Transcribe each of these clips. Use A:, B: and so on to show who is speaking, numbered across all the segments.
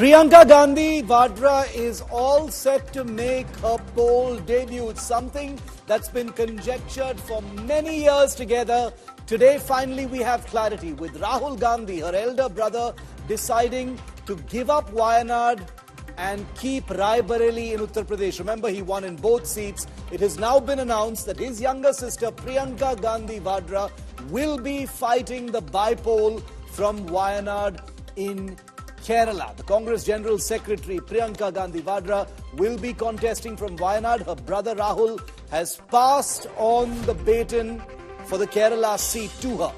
A: Priyanka Gandhi Vadra is all set to make her poll debut. It's something that's been conjectured for many years together. Today, finally, we have clarity with Rahul Gandhi, her elder brother, deciding to give up Wayanad and keep Raebareli in Uttar Pradesh. Remember, he won in both seats. It has now been announced that his younger sister, Priyanka Gandhi Vadra, will be fighting the by-poll from Wayanad in Kerala. The Congress General Secretary Priyanka Gandhi Vadra will be contesting from Wayanad. Her brother Rahul has passed on the baton for the Kerala seat to her.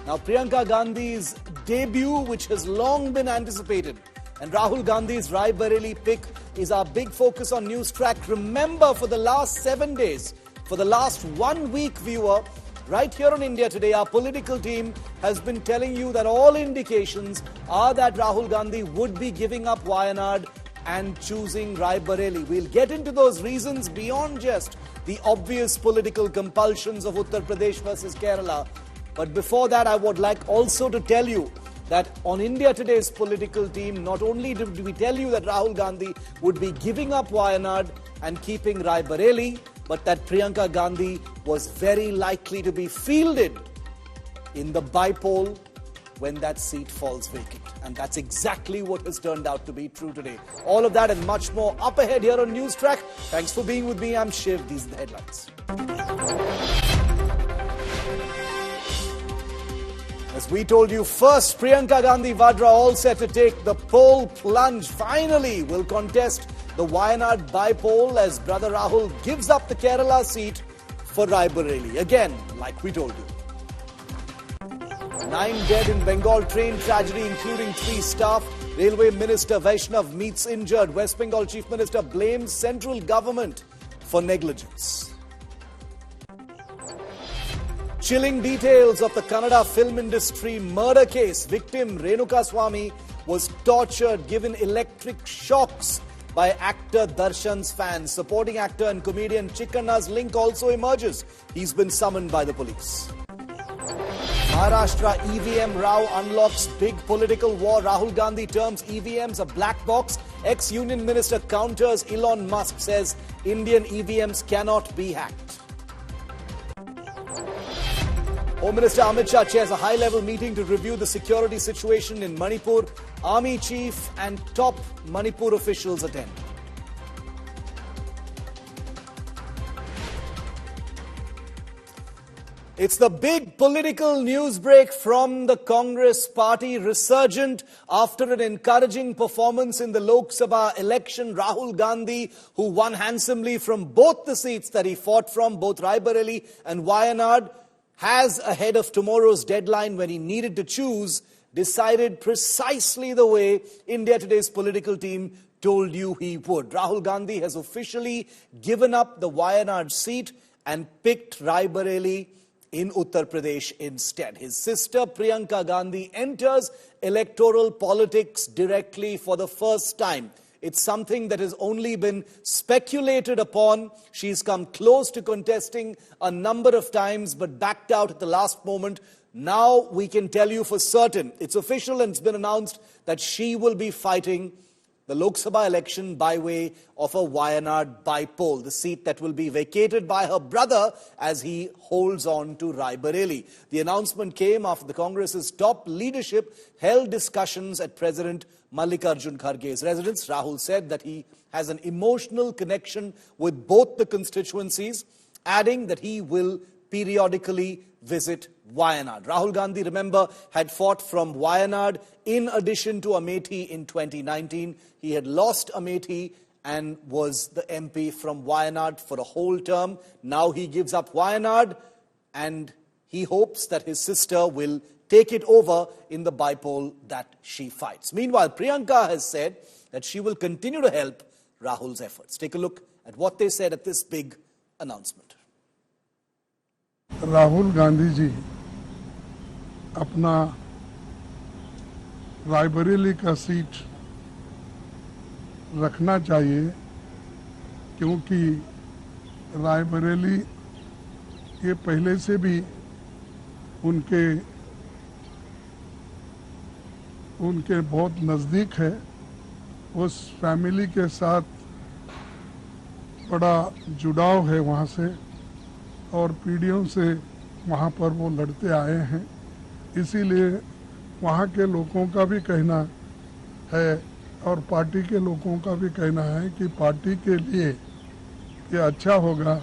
A: Now Priyanka Gandhi's debut, which has long been anticipated, and Rahul Gandhi's Raebareli pick is our big focus on Newstrack. Remember, for the last 7 days, for the last 1 week, viewer, right here on India Today, our political team has been telling you that all indications are that Rahul Gandhi would be giving up Wayanad and choosing Raebareli. We'll get into those reasons beyond just the obvious political compulsions of Uttar Pradesh versus Kerala. But before that, I would like also to tell you that on India Today's political team, not only did we tell you that Rahul Gandhi would be giving up Wayanad and keeping Raebareli, but that Priyanka Gandhi was very likely to be fielded in the by-poll when that seat falls vacant. And that's exactly what has turned out to be true today. All of that and much more up ahead here on Newstrack. Thanks for being with me. I'm Shiv. These are the headlines. As we told you first, Priyanka Gandhi Vadra all set to take the poll plunge. Finally will contest the Wayanad by-poll as brother Rahul gives up the Kerala seat for Raebareli. Again, like we told you. 9 dead in Bengal train tragedy, including 3 staff. Railway Minister Vaishnav meets injured. West Bengal Chief Minister blames central government for negligence. Chilling details of the Kannada film industry murder case. Victim Renuka Swamy was tortured, given electric shocks by actor Darshan's fans. Supporting actor and comedian Chikkanna's link also emerges. He's been summoned by the police. Maharashtra EVM row unlocks big political war. Rahul Gandhi terms EVMs a black box. Ex-Union Minister counters Elon Musk, says Indian EVMs cannot be hacked. Home Minister Amit Shah chairs a high-level meeting to review the security situation in Manipur. Army chief and top Manipur officials attend. It's the big political news break from the Congress party, resurgent after an encouraging performance in the Lok Sabha election. Rahul Gandhi, who won handsomely from both the seats that he fought from, both Raebareli and Wayanad, has ahead of tomorrow's deadline when he needed to choose, decided precisely the way India Today's political team told you he would. Rahul Gandhi has officially given up the Wayanad seat and picked Raebareli in Uttar Pradesh instead. His sister Priyanka Gandhi enters electoral politics directly for the first time. It's something that has only been speculated upon. She's come close to contesting a number of times but backed out at the last moment. Now we can tell you for certain, it's official and it's been announced that she will be fighting the Lok Sabha election by way of a Wayanad by-poll, the seat that will be vacated by her brother as he holds on to Raebareli. The announcement came after the Congress's top leadership held discussions at President Mallikarjun Kharge's residence. Rahul said that he has an emotional connection with both the constituencies, adding that he will periodically visit Wayanad. Rahul Gandhi, remember, had fought from Wayanad in addition to Amethi in 2019. He had lost Amethi and was the MP from Wayanad for a whole term. Now he gives up Wayanad and he hopes that his sister will take it over in the by-poll that she fights. Meanwhile, Priyanka has said that she will continue to help Rahul's efforts. Take a look at what they said at this big announcement.
B: Rahul Gandhi ji अपना रायबरेली का seat रखना चाहिए, क्योंकि रायबरेली ये पहले से भी उनके बहुत नज़दीक है उस फैमिली के साथ बड़ा जुड़ाव है वहाँ से और पीढ़ियों से वहाँ पर वो लड़ते आए हैं। इसीलिए वहाँ के लोगों का भी कहना है और पार्टी के लोगों का भी कहना है कि पार्टी के लिए ये अच्छा होगा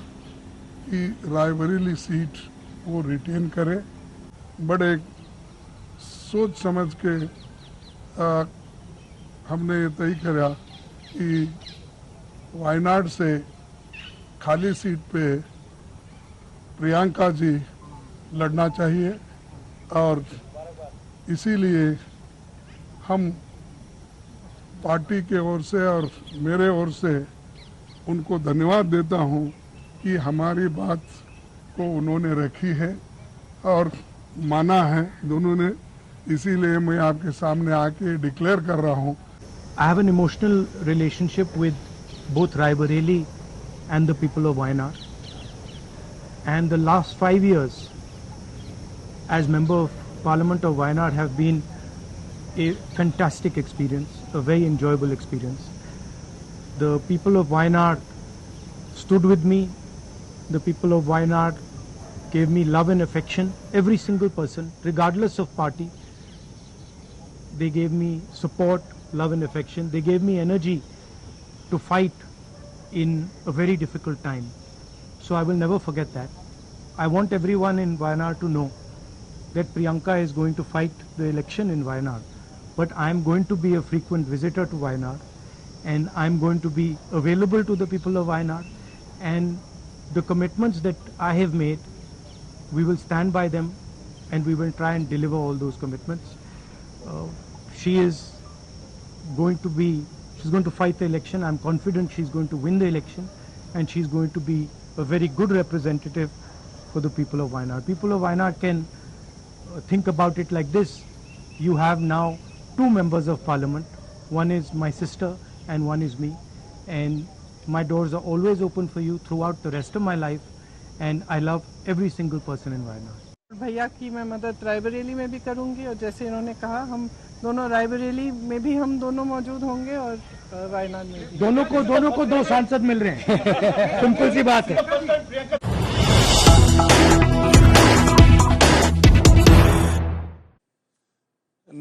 B: कि रायबरेली सीट वो रिटेन करे। बड़े सोच समझ के हमने ये तय करा कि वायनाड से खाली सीट पे प्रियंका जी लड़ना चाहिए और इसीलिए हम पार्टी के ओर से और मेरे ओर से उनको धन्यवाद देता हूं कि हमारी बात को उन्होंने रखी है और माना है दोनों ने। इसीलिए मैं आपके सामने आके डिक्लेयर कर रहा हूं।
C: I have an emotional relationship with both Raebareli and the people of Wayanad. And the last 5 years as Member of Parliament of Wayanad have been a fantastic experience, a very enjoyable experience. The people of Wayanad stood with me. The people of Wayanad gave me love and affection. Every single person, regardless of party, they gave me support, love and affection. They gave me energy to fight in a very difficult time. So I will never forget that. I want everyone in Wayanad to know that Priyanka is going to fight the election in Wayanad. But I am going to be a frequent visitor to Wayanad, and I am going to be available to the people of Wayanad. And the commitments that I have made, we will stand by them and we will try and deliver all those commitments. She's going to fight the election. I'm confident she's going to win the election, and she's going to be a very good representative for the people of Wayanad. People of Wayanad can think about it like this. You have now 2 members of parliament. One is my sister and one is me. And my doors are always open for you throughout the rest of my life. And I love every single person in Wayanad.
D: भैया की मैं मदद रायबरेली में भी करूंगी और जैसे इन्होंने कहा हम दोनों रायबरेली में भी हम दोनों मौजूद होंगे और वायनाड में भी।
C: दोनों को 2 सांसद मिल रहे हैं। सिंपल सी बात है।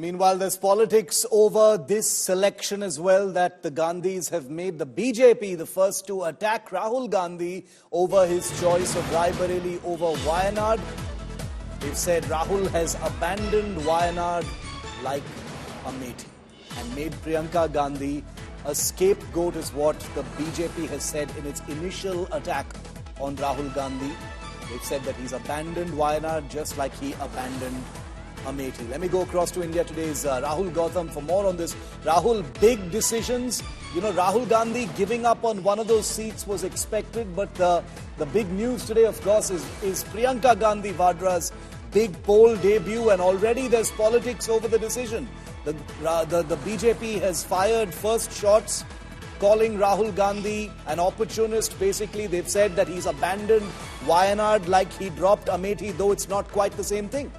A: Meanwhile, there's politics over this selection as well, that the Gandhis have made the BJP the first to attack Rahul Gandhi over his choice of Raebareli over Wayanad. They've said Rahul has abandoned Wayanad like Amethi and made Priyanka Gandhi a scapegoat, is what the BJP has said in its initial attack on Rahul Gandhi. They've said that he's abandoned Wayanad just like he abandoned Amethi. Let me go across to India Today's Rahul Gautam for more on this. Rahul, big decisions. You know, Rahul Gandhi giving up on one of those seats was expected, but the big news today, of course, is Priyanka Gandhi Vadra's big poll debut, and already there's politics over the decision. The BJP has fired first shots, calling Rahul Gandhi an opportunist. Basically, they've said that he's abandoned Wayanad like he dropped Amethi, though it's not quite the same thing.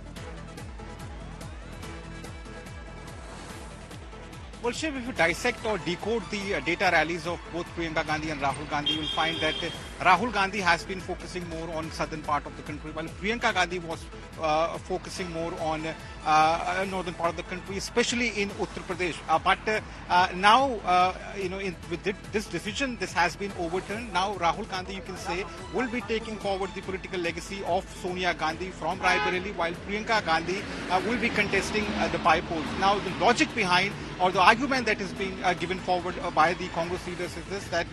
E: Well, Shiv, if you dissect or decode the data rallies of both Priyanka Gandhi and Rahul Gandhi, you will find that Rahul Gandhi has been focusing more on southern part of the country, while Priyanka Gandhi was focusing more on northern part of the country, especially in Uttar Pradesh. But now, with this decision, this has been overturned. Now, Rahul Gandhi, you can say, will be taking forward the political legacy of Sonia Gandhi from Raebareli, while Priyanka Gandhi will be contesting the by-polls. Now, the logic behind, or the argument that is being given forward by the Congress leaders is this, that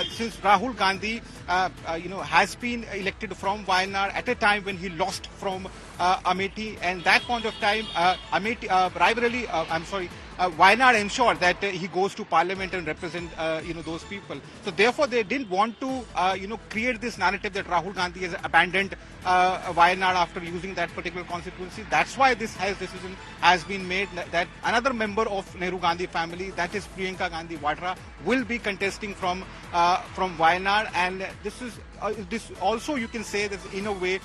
E: since Rahul Gandhi, has been elected from Wayanad at a time when he lost from Amethi, and that point of time, Wayanad ensured that he goes to parliament and represent, those people. So therefore, they didn't want to, create this narrative that Rahul Gandhi has abandoned Wayanad after using that particular constituency. That's why this decision has been made that another member of Nehru Gandhi family, that is Priyanka Gandhi Vadra, will be contesting from Wayanad, and this also, you can say that in a way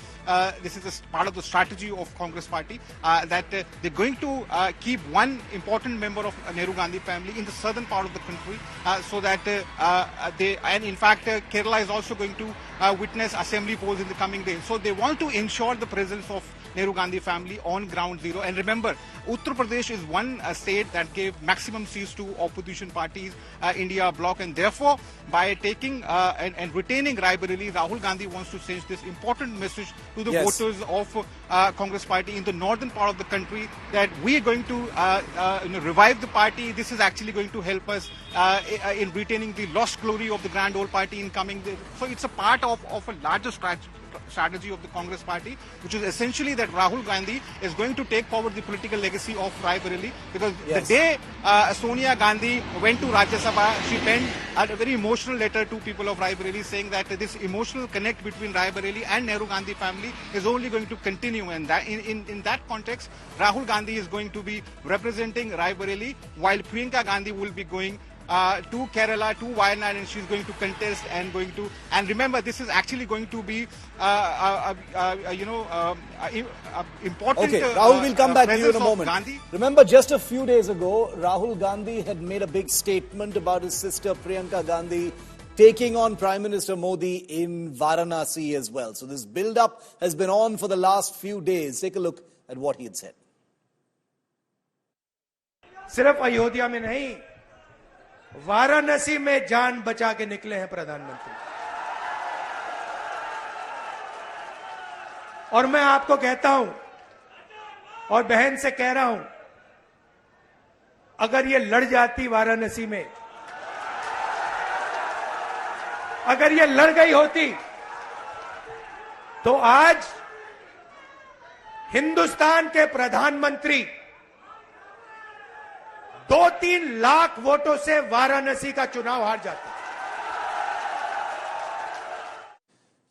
E: this is a part of the strategy of Congress party, that they're going to keep one important member of Nehru Gandhi family in the southern part of the country, so that and in fact Kerala is also going to witness assembly polls in the coming days. So they want to ensure the presence of Nehru Gandhi family on ground zero. And remember, Uttar Pradesh is one state that gave maximum seats to opposition parties, India bloc, and therefore by taking and retaining Raebareli, Rahul Gandhi wants to send this important message to the voters of Congress party in the northern part of the country that we are going to revive the party. This is actually going to help us in retaining the lost glory of the grand old party in coming days. So it's a part of a larger strategy of the Congress party, which is essentially that Rahul Gandhi is going to take forward the political legacy of Raebareli, because the day Sonia Gandhi went to Rajya Sabha, she penned a very emotional letter to people of Raebareli saying that this emotional connect between Raebareli and Nehru Gandhi family is only going to continue, and that in that context Rahul Gandhi is going to be representing Raebareli, while Priyanka Gandhi will be going to Kerala, to Wayanad, and she's going to contest and remember, this is actually going to be important.
A: Okay, Rahul, we'll come back to you in a moment. Remember, just a few days ago, Rahul Gandhi had made a big statement about his sister Priyanka Gandhi taking on Prime Minister Modi in Varanasi as well. So this build-up has been on for the last few days. Take a look at what he had said.
F: सिर्फ अयोध्या में नहीं, वाराणसी में जान बचा के निकले हैं प्रधानमंत्री। और मैं आपको कहता हूं और बहन से कह रहा हूं, अगर ये लड़ जाती वाराणसी में, अगर ये लड़ गई होती, तो आज हिंदुस्तान के प्रधानमंत्री 2-3 लाख वोटों से वाराणसी का चुनाव हार जाते।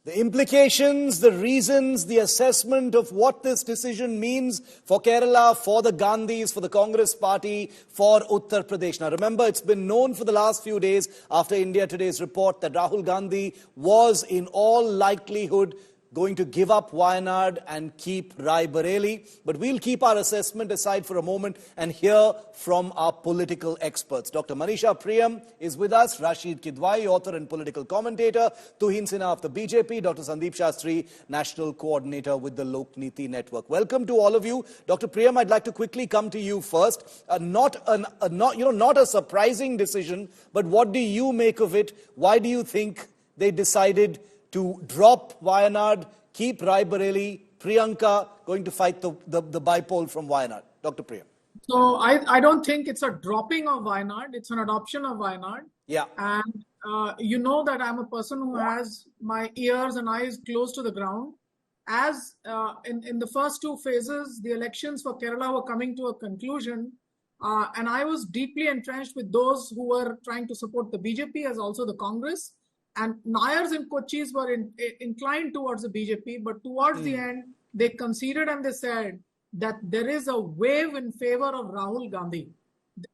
A: The implications, the reasons, the assessment of what this decision means for Kerala, for the Gandhis, for the Congress party, for Uttar Pradesh. Now remember, it's been known for the last few days after India Today's report that Rahul Gandhi was in all likelihood going to give up Wayanad and keep Raebareli. But we'll keep our assessment aside for a moment and hear from our political experts. Dr. Manisha Priyam is with us, Rashid Kidwai, author and political commentator, Tuhin Sinha of the BJP, Dr. Sandeep Shastri, national coordinator with the Lok Niti Network. Welcome to all of you. Dr. Priyam, I'd like to quickly come to you first. Not a surprising decision, but what do you make of it? Why do you think they decided to drop Wayanad, keep Raebareli, Priyanka going to fight the bipole from Wayanad? Dr. Priyam.
G: So I don't think it's a dropping of Wayanad. It's an adoption of Wayanad.
A: Yeah.
G: And you know that I'm a person who has my ears and eyes close to the ground. As in the first two phases, the elections for Kerala were coming to a conclusion. And I was deeply entrenched with those who were trying to support the BJP as also the Congress. And Nayars and Kochis were inclined towards the BJP, but towards the end, they conceded and they said that there is a wave in favor of Rahul Gandhi.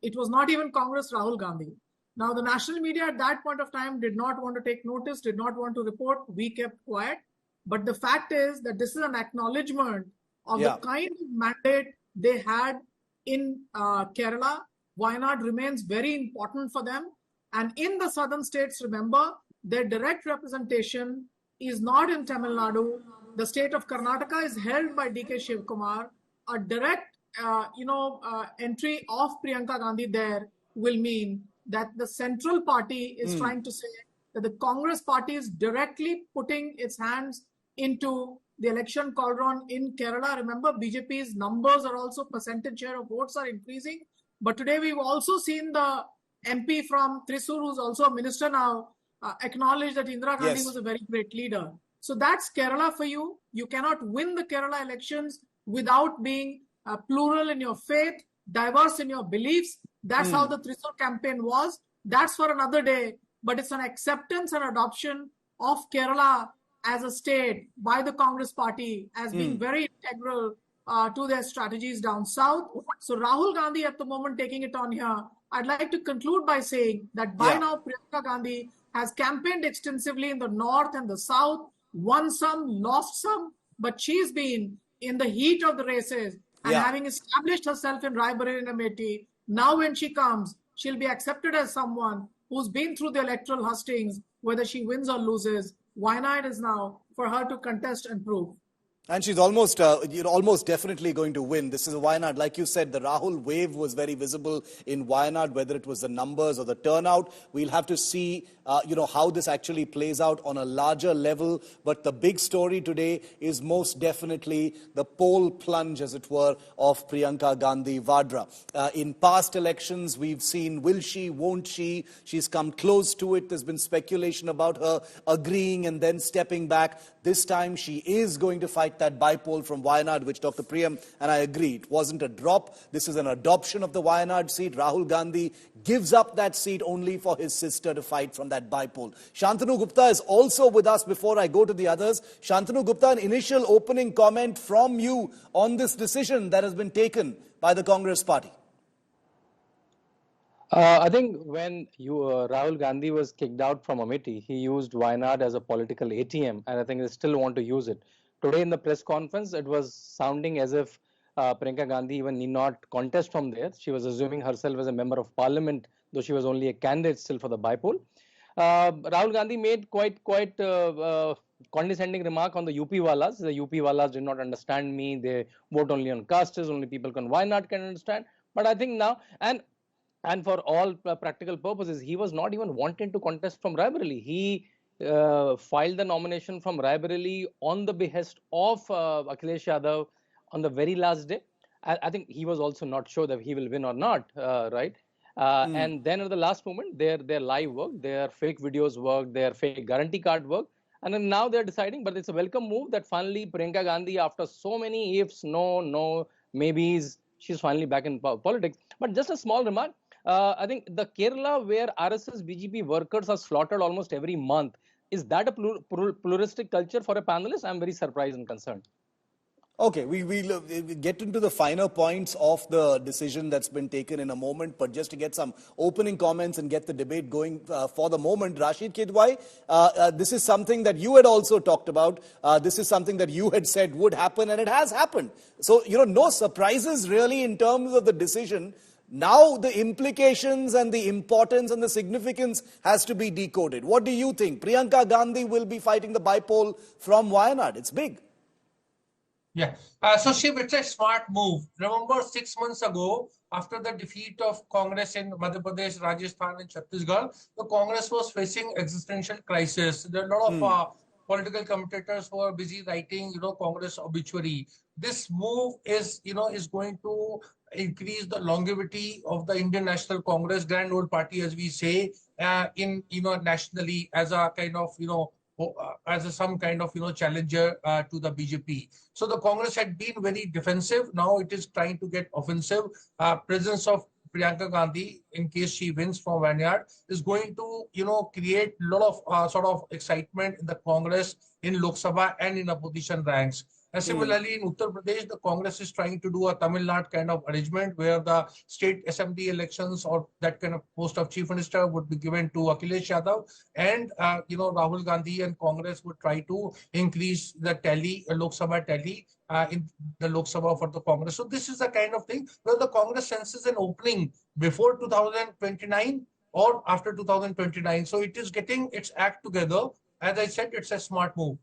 G: It was not even Congress, Rahul Gandhi. Now, the national media at that point of time did not want to take notice, did not want to report. We kept quiet. But the fact is that this is an acknowledgement of the kind of mandate they had in Kerala. Wayanad remains very important for them. And in the southern states, remember, their direct representation is not in Tamil Nadu. The state of Karnataka is held by D.K. Shiv Kumar. A direct, entry of Priyanka Gandhi there will mean that the central party is trying to say that the Congress party is directly putting its hands into the election cauldron in Kerala. Remember, BJP's numbers are also percentage share of votes are increasing. But today we've also seen the MP from Thrissur, who's also a minister now, acknowledge that Indira Gandhi was a very great leader. So that's Kerala for you. You cannot win the Kerala elections without being plural in your faith, diverse in your beliefs. That's how the Thrissur campaign was. That's for another day. But it's an acceptance and adoption of Kerala as a state by the Congress party as being very integral to their strategies down south. So Rahul Gandhi at the moment taking it on here. I'd like to conclude by saying that by now Priyanka Gandhi has campaigned extensively in the north and the south, won some, lost some, but she's been in the heat of the races and having established herself in Raebareli and Amethi, Now when she comes, she'll be accepted as someone who's been through the electoral hustings, whether she wins or loses. Wayanad is now for her to contest and prove.
A: And she's almost, almost definitely going to win. This is a Wayanad. Like you said, the Rahul wave was very visible in Wayanad, whether it was the numbers or the turnout. We'll have to see, how this actually plays out on a larger level. But the big story today is most definitely the poll plunge, as it were, of Priyanka Gandhi Vadra. In past elections, we've seen will she, won't she? She's come close to it. There's been speculation about her agreeing and then stepping back. This time she is going to fight that bypoll from Wayanad, which Dr. Priyam and I agree. It wasn't a drop. This is an adoption of the Wayanad seat. Rahul Gandhi gives up that seat only for his sister to fight from that bypoll. Shantanu Gupta is also with us before I go to the others. Shantanu Gupta, an initial opening comment from you on this decision that has been taken by the Congress party.
H: I think when Rahul Gandhi was kicked out from Amethi, he used Wayanad as a political ATM, and I think they still want to use it. Today in the press conference, it was sounding as if Priyanka Gandhi even need not contest from there. She was assuming herself as a member of parliament, though she was only a candidate still for the bypoll. Rahul Gandhi made quite condescending remark on the UP Walas. The UP Walas did not understand me. They vote only on castes. Only people can Wayanad can understand. But I think now, and for all practical purposes, he was not even wanting to contest from Raebareli. He filed the nomination from Raebareli on the behest of Akhilesh Yadav on the very last day. I think he was also not sure that he will win or not, right? And then at the last moment, their live work, their fake videos work, their fake guarantee card work. And then now they're deciding, but it's a welcome move that finally Priyanka Gandhi, after so many ifs, no, maybes, she's finally back in politics. But just a small remark. I think the Kerala where RSS BJP workers are slaughtered almost every month, is that a pluralistic culture for a panelist? I'm very surprised and concerned.
A: Okay, we'll get into the finer points of the decision that's been taken in a moment, but just to get some opening comments and get the debate going for the moment, Rashid Kidwai, this is something that you had also talked about. This is something that you had said would happen, and it has happened. So, no surprises really in terms of the decision. Now the implications and the importance and the significance has to be decoded. What do you think? Priyanka Gandhi will be fighting the bypoll from Wayanad. It's big.
F: Yeah. So Shiv, it's a smart move. Remember 6 months ago, after the defeat of Congress in Madhya Pradesh, Rajasthan and Chhattisgarh, the Congress was facing existential crisis. There are a lot of political commentators who are busy writing, Congress obituary. This move is going to increase the longevity of the Indian National Congress, grand old party, as we say, nationally as a kind of, some kind of, challenger to the BJP. So the Congress had been very defensive. Now it is trying to get offensive. Presence of Priyanka Gandhi, in case she wins from Wayanad, is going to, create a lot of sort of excitement in the Congress, in Lok Sabha and in opposition ranks. And similarly, in Uttar Pradesh, the Congress is trying to do a Tamil Nadu kind of arrangement where the state assembly elections or that kind of post of chief minister would be given to Akhilesh Yadav, and Rahul Gandhi and Congress would try to increase the tally, Lok Sabha tally in the Lok Sabha for the Congress. So this is the kind of thing where the Congress senses an opening before 2029 or after 2029. So it is getting its act together. As I said, it's a smart move.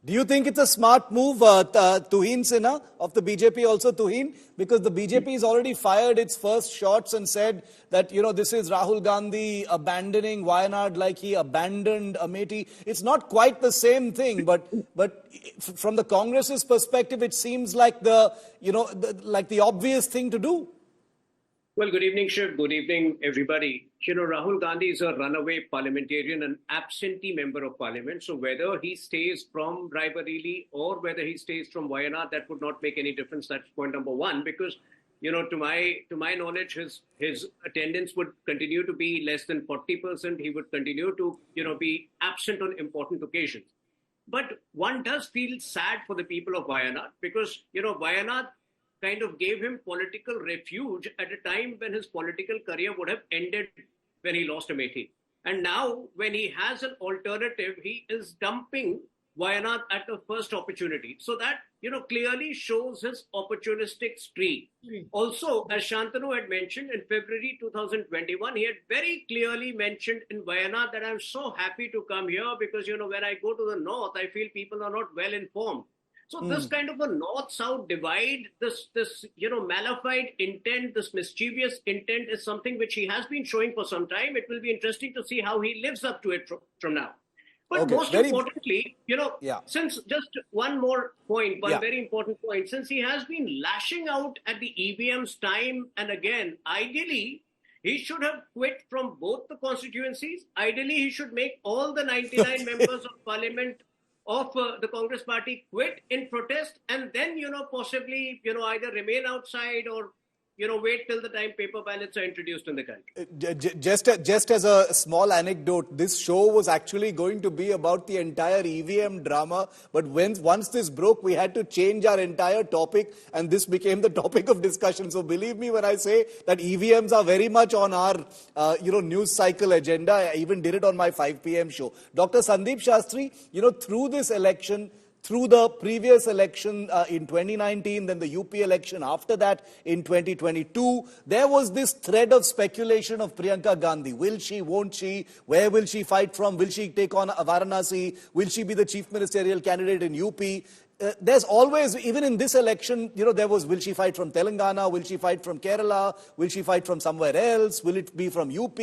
A: Do you think it's a smart move, Tuhin Sinha of the BJP also, Tuhin? Because the BJP has already fired its first shots and said that, this is Rahul Gandhi abandoning Wayanad like he abandoned Amethi. It's not quite the same thing, but from the Congress's perspective, it seems like the obvious thing to do.
I: Well, good evening, Shiv. Good evening, everybody. Rahul Gandhi is a runaway parliamentarian, an absentee member of parliament. So whether he stays from Raebareli or whether he stays from Wayanad, that would not make any difference. That's point number one, because, to my knowledge, his attendance would continue to be less than 40%. He would continue to, be absent on important occasions. But one does feel sad for the people of Wayanad because, Wayanad kind of gave him political refuge at a time when his political career would have ended when he lost Amethi. And now, when he has an alternative, he is dumping Wayanad at the first opportunity. So that, clearly shows his opportunistic streak. Also, as Shantanu had mentioned, in February 2021, he had very clearly mentioned in Wayanad that I'm so happy to come here because, when I go to the north, I feel people are not well informed. So this kind of a north-south divide, this malafide intent, this mischievous intent is something which he has been showing for some time. It will be interesting to see how he lives up to it from now. But most importantly, since just one more point, very important point, since he has been lashing out at the EVMs time and again, ideally, he should have quit from both the constituencies. Ideally, he should make all the 99 members of parliament of the Congress party quit in protest and then, possibly, either remain outside or, wait till the time paper ballots are introduced in the country.
A: Just as a small anecdote, this show was actually going to be about the entire EVM drama. But once this broke, we had to change our entire topic and this became the topic of discussion. So believe me when I say that EVMs are very much on our, news cycle agenda. I even did it on my 5 p.m. show. Dr. Sandeep Shastri, through this election, through the previous election in 2019, then the UP election after that in 2022, there was this thread of speculation of Priyanka Gandhi. Will she, won't she? Where will she fight from? Will she take on Varanasi? Will she be the chief ministerial candidate in UP? There's always, even in this election, there was, will she fight from Telangana? Will she fight from Kerala? Will she fight from somewhere else? Will it be from UP?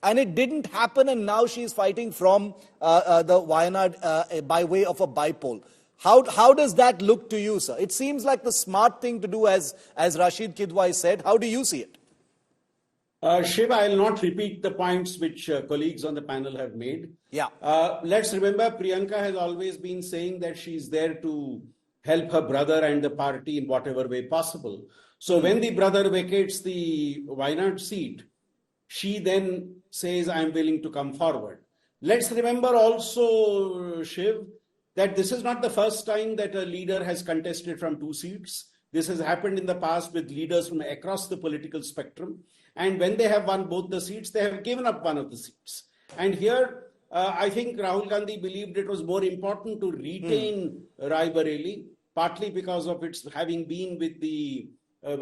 A: And it didn't happen, and now she's fighting from the Wayanad by way of a bipole. How does that look to you, sir? It seems like the smart thing to do, as Rashid Kidwai said. How do you see it?
J: Shiv, I will not repeat the points which colleagues on the panel have made.
A: Yeah.
J: Let's remember, Priyanka has always been saying that she's there to help her brother and the party in whatever way possible. So when the brother vacates the Wayanad seat, she then says, I'm willing to come forward. Let's remember also, Shiv, that this is not the first time that a leader has contested from 2 seats. This has happened in the past with leaders from across the political spectrum. And when they have won both the seats, they have given up one of the seats. And here, I think Rahul Gandhi believed it was more important to retain Raebareli, partly because of its having been with the,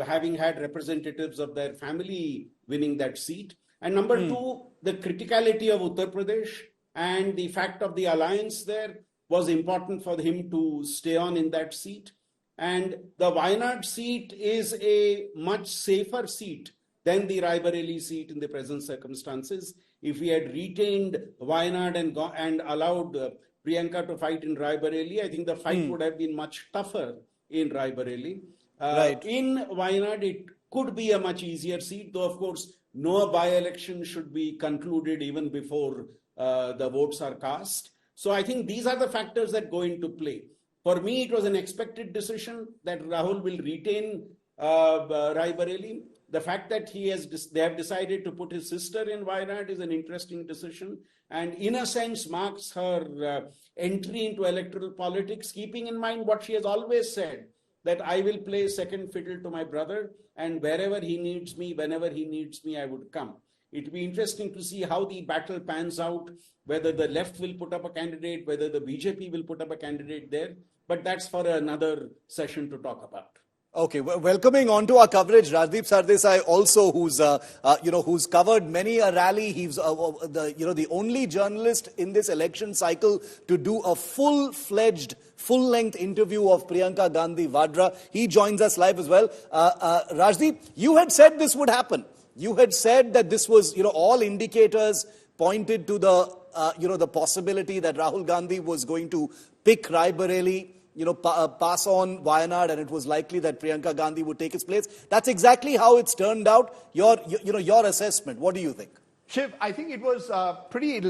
J: having had representatives of their family winning that seat. And number 2, the criticality of Uttar Pradesh and the fact of the alliance there was important for him to stay on in that seat. And the Wayanad seat is a much safer seat than the Raebareli seat in the present circumstances. If we had retained Wayanad and allowed Priyanka to fight in Raebareli, I think the fight would have been much tougher in Raebareli.
A: Right.
J: In Wayanad, it could be a much easier seat, though of course no by-election should be concluded even before the votes are cast. So I think these are the factors that go into play. For me, it was an expected decision that Rahul will retain Raebareli. The fact that they have decided to put his sister in Wayanad is an interesting decision, and in a sense marks her entry into electoral politics, keeping in mind what she has always said, that I will play second fiddle to my brother, and wherever he needs me, whenever he needs me, I would come. It will be interesting to see how the battle pans out, whether the left will put up a candidate, whether the BJP will put up a candidate there. But that's for another session to talk about.
A: Okay, welcoming on to our coverage, Rajdeep Sardesai also, who's covered many a rally. He's the only journalist in this election cycle to do a full-fledged, full-length interview of Priyanka Gandhi Vadra. He joins us live as well. Rajdeep, you had said this would happen. You had said that this was, all indicators pointed to the possibility that Rahul Gandhi was going to pick Raebareli, pass on Wayanad, and it was likely that Priyanka Gandhi would take his place. That's exactly how it's turned out. Your assessment, what do you think?
K: Shiv, I think it was pretty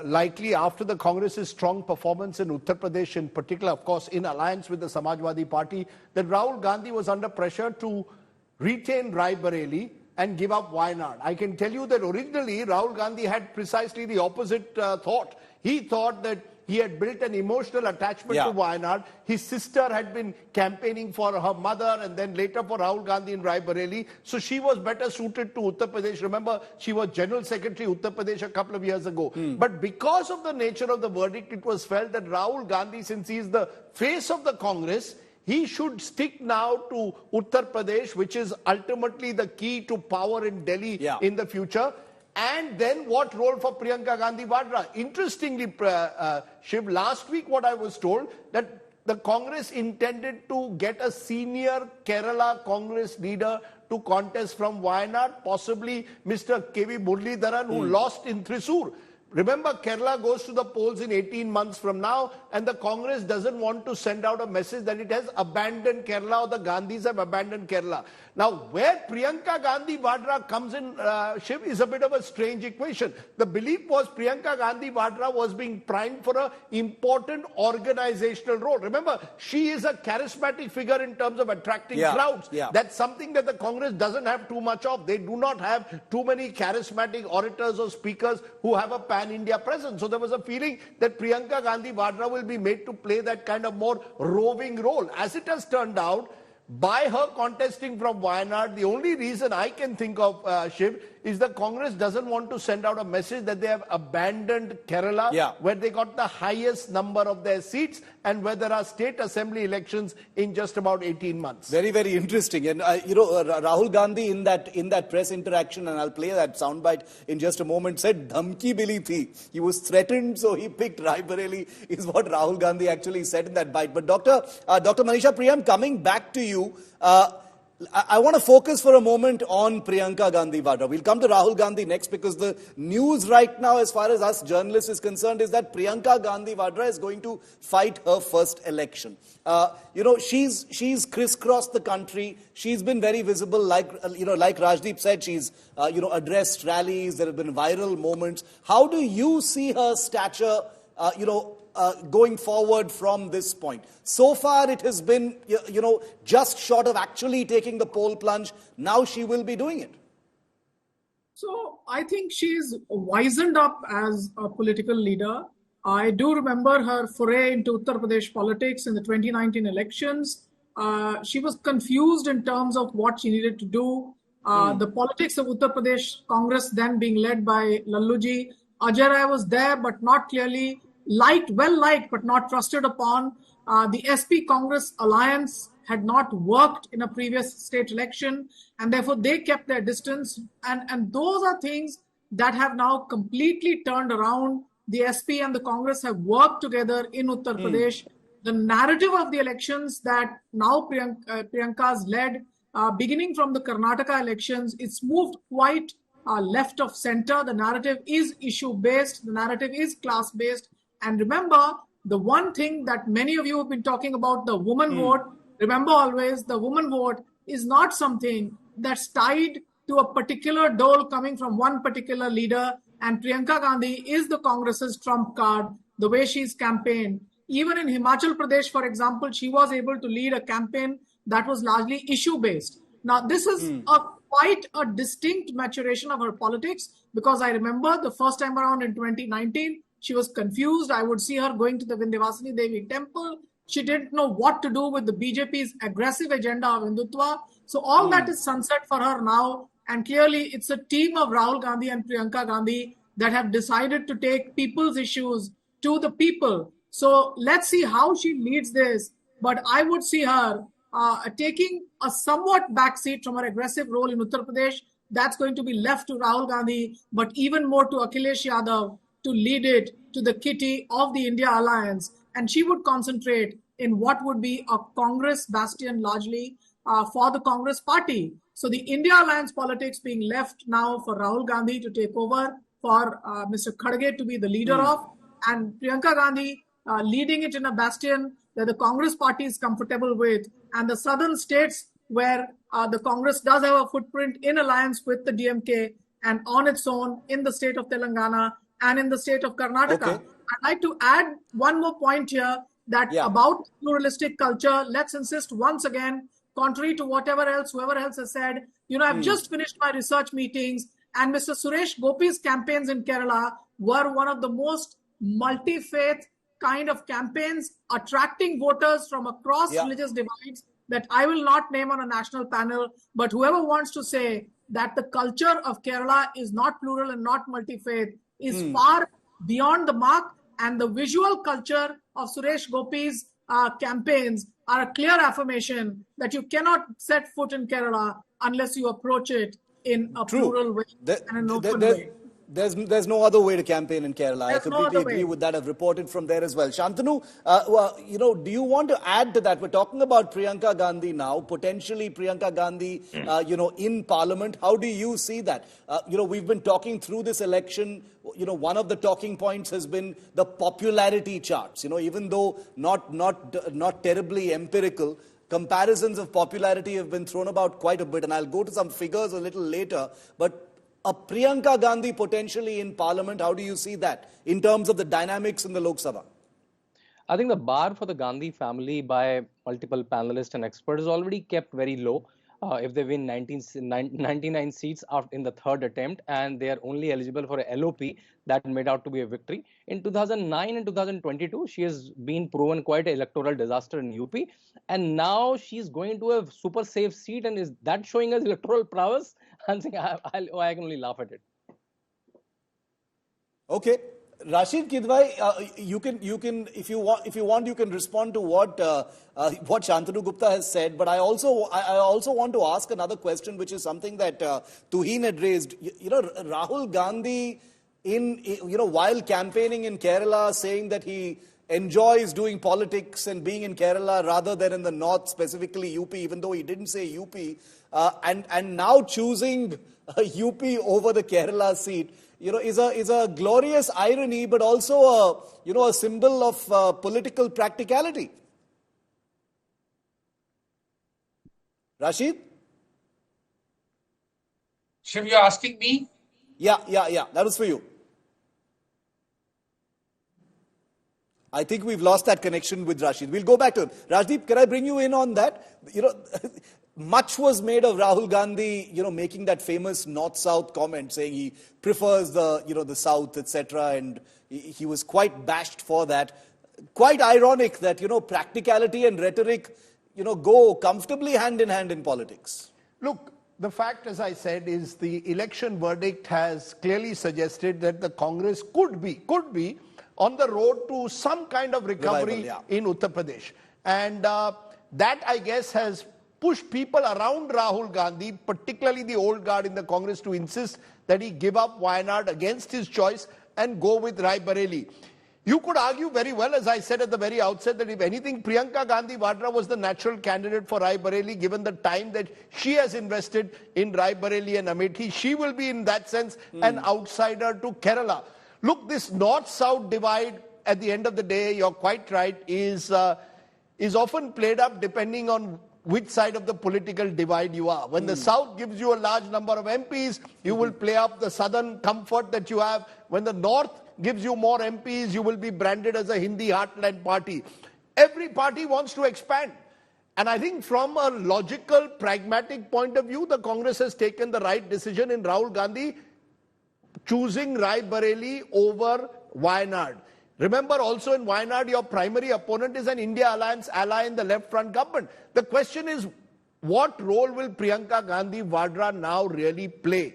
K: likely after the Congress's strong performance in Uttar Pradesh in particular, of course, in alliance with the Samajwadi Party, that Rahul Gandhi was under pressure to retain Raebareli and give up Wayanad. I can tell you that originally Rahul Gandhi had precisely the opposite thought. He thought that He had built an emotional attachment to Wayanad. His sister had been campaigning for her mother and then later for Rahul Gandhi in Raebareli. So she was better suited to Uttar Pradesh. Remember, she was General Secretary Uttar Pradesh a couple of years ago. But because of the nature of the verdict, it was felt that Rahul Gandhi, since he is the face of the Congress, he should stick now to Uttar Pradesh, which is ultimately the key to power in Delhi in the future. And then what role for Priyanka Gandhi Vadra? Interestingly, Shiv, last week what I was told, that the Congress intended to get a senior Kerala Congress leader to contest from Wayanad, possibly Mr. K.V. Muralidharan, who lost in Thrissur. Remember, Kerala goes to the polls in 18 months from now, and the Congress doesn't want to send out a message that it has abandoned Kerala or the Gandhis have abandoned Kerala. Now, where Priyanka Gandhi Vadra comes in, Shiv, is a bit of a strange equation. The belief was Priyanka Gandhi Vadra was being primed for an important organizational role. Remember, she is a charismatic figure in terms of attracting crowds. That's something that the Congress doesn't have too much of. They do not have too many charismatic orators or speakers who have a pan-India presence. So there was a feeling that Priyanka Gandhi Vadra will be made to play that kind of more roving role. As it has turned out, by her contesting from Wayanad, the only reason I can think of, Shiv, is the Congress doesn't want to send out a message that they have abandoned Kerala, where they got the highest number of their seats and where there are state assembly elections in just about 18 months.
A: Very, very interesting. And, Rahul Gandhi in that press interaction, and I'll play that soundbite in just a moment, said, "Dhamki mili thi." He was threatened, so he picked Raebareli, is what Rahul Gandhi actually said in that bite. But Dr. Manisha Priyam, coming back to you, I want to focus for a moment on Priyanka Gandhi Vadra. We'll come to Rahul Gandhi next, because the news right now, as far as us journalists is concerned, is that Priyanka Gandhi Vadra is going to fight her first election. She's crisscrossed the country. She's been very visible, like Rajdeep said, she's addressed rallies. There have been viral moments. How do you see her stature, going forward from this point? So far, it has been, just short of actually taking the poll plunge. Now she will be doing it.
G: So I think she's wizened up as a political leader. I do remember her foray into Uttar Pradesh politics in the 2019 elections. She was confused in terms of what she needed to do. The politics of Uttar Pradesh Congress then being led by Lalluji. Ajay Rai was there, but not clearly well liked, but not trusted upon. The SP Congress alliance had not worked in a previous state election, and therefore they kept their distance. And those are things that have now completely turned around. The SP and the Congress have worked together in Uttar Pradesh. The narrative of the elections that now Priyanka's led, beginning from the Karnataka elections, it's moved quite left of center. The narrative is issue-based. The narrative is class-based. And remember, the one thing that many of you have been talking about, the woman vote, remember always, the woman vote is not something that's tied to a particular dole coming from one particular leader. And Priyanka Gandhi is the Congress's trump card, the way she's campaigned. Even in Himachal Pradesh, for example, she was able to lead a campaign that was largely issue-based. Now, this is quite a distinct maturation of her politics, because I remember the first time around in 2019, she was confused. I would see her going to the Vindhyavasini Devi temple. She didn't know what to do with the BJP's aggressive agenda of Hindutva. So all that is sunset for her now. And clearly, it's a team of Rahul Gandhi and Priyanka Gandhi that have decided to take people's issues to the people. So let's see how she leads this. But I would see her taking a somewhat backseat from her aggressive role in Uttar Pradesh. That's going to be left to Rahul Gandhi, but even more to Akhilesh Yadav to lead it to the kitty of the India alliance. And she would concentrate in what would be a Congress bastion largely for the Congress party. So the India alliance politics being left now for Rahul Gandhi to take over, for Mr. Kharge to be the leader of, and Priyanka Gandhi leading it in a bastion that the Congress party is comfortable with. And the southern states where the Congress does have a footprint in alliance with the DMK and on its own in the state of Telangana and in the state of Karnataka. Okay. I'd like to add one more point here that about pluralistic culture, let's insist once again, contrary to whoever else has said, I've just finished my research meetings, and Mr. Suresh Gopi's campaigns in Kerala were one of the most multi-faith kind of campaigns, attracting voters from across religious divides that I will not name on a national panel, but whoever wants to say that the culture of Kerala is not plural and not multi-faith is far beyond the mark, and the visual culture of Suresh Gopi's campaigns are a clear affirmation that you cannot set foot in Kerala unless you approach it in a plural way and an open way.
A: There's no other way to campaign in Kerala. I completely agree with that. I've reported from there as well. Shantanu, do you want to add to that? We're talking about Priyanka Gandhi now, potentially Priyanka Gandhi, in Parliament. How do you see that? We've been talking through this election. One of the talking points has been the popularity charts. Even though not terribly empirical, comparisons of popularity have been thrown about quite a bit, and I'll go to some figures a little later. But a Priyanka Gandhi potentially in Parliament, how do you see that in terms of the dynamics in the Lok Sabha?
H: I think the bar for the Gandhi family by multiple panelists and experts is already kept very low. If they win 99 seats in the third attempt and they are only eligible for a LOP, that made out to be a victory. In 2009 and 2022, she has been proven quite an electoral disaster in UP. And now she's going to a super safe seat. And is that showing us electoral prowess? I'm saying I can only laugh at it.
A: Okay. Rashid Kidwai, you can, if you want, you can respond to what Shantanu Gupta has said. But I also want to ask another question, which is something that Tuhin had raised. Rahul Gandhi, while campaigning in Kerala, saying that he enjoys doing politics and being in Kerala rather than in the north, specifically UP, even though he didn't say UP, and now choosing UP over the Kerala seat. Is a glorious irony, but also a symbol of political practicality. Rashid?
F: Shiv, you're asking me?
A: Yeah. That was for you. I think we've lost that connection with Rashid. We'll go back to him. Rajdeep, can I bring you in on that? Much was made of Rahul Gandhi, making that famous North-South comment, saying he prefers the South, etc. And he was quite bashed for that. Quite ironic that, practicality and rhetoric, go comfortably hand in hand in politics.
K: Look, the fact, as I said, is the election verdict has clearly suggested that the Congress could be on the road to some kind of recovery in Uttar Pradesh. And that, I guess, has pushed people around Rahul Gandhi, particularly the old guard in the Congress, to insist that he give up Wayanad against his choice and go with Raebareli. You could argue very well, as I said at the very outset, that if anything, Priyanka Gandhi Vadra was the natural candidate for Raebareli, given the time that she has invested in Raebareli and Amethi. She will be, in that sense, an outsider to Kerala. Look, this north-south divide, at the end of the day, you're quite right, is often played up depending on which side of the political divide you are. When the south gives you a large number of MPs, you will play up the southern comfort that you have. When the north gives you more MPs, you will be branded as a Hindi heartland party. Every party wants to expand. And I think from a logical, pragmatic point of view, the Congress has taken the right decision in Rahul Gandhi choosing Raebareli over Wayanad. Remember, also in Wayanad, your primary opponent is an India Alliance ally in the left front government. The question is, what role will Priyanka Gandhi Vadra now really play?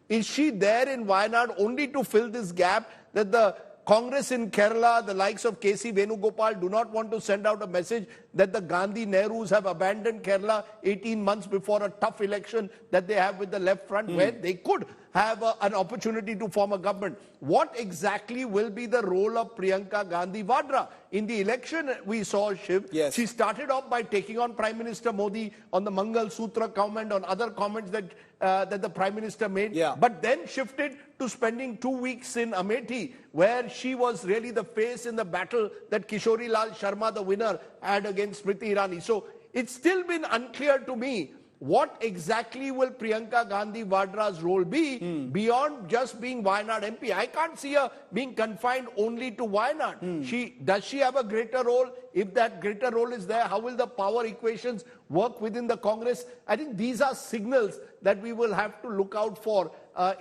K: Is she there in Wayanad only to fill this gap that the Congress in Kerala, the likes of K.C. Venugopal, do not want to send out a message that the Gandhi Nehrus have abandoned Kerala 18 months before a tough election that they have with the left front, where they could have an opportunity to form a government. What exactly will be the role of Priyanka Gandhi Vadra? In the election, we saw, Shiv, she started off by taking on Prime Minister Modi on the Mangal Sutra comment, on other comments that the Prime Minister made, but then shifted to spending 2 weeks in Amethi, where she was really the face in the battle that Kishori Lal Sharma, the winner, had against Smriti Irani. So it's still been unclear to me what exactly will Priyanka Gandhi Vadra's role be beyond just being Wayanad MP. I can't see her being confined only to Wayanad. Does she have a greater role? If that greater role is there, how will the power equations work within the Congress? I think these are signals that we will have to look out for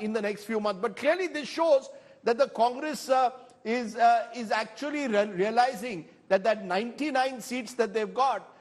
K: in the next few months. But clearly this shows that the Congress is actually realizing that 99 seats that they've got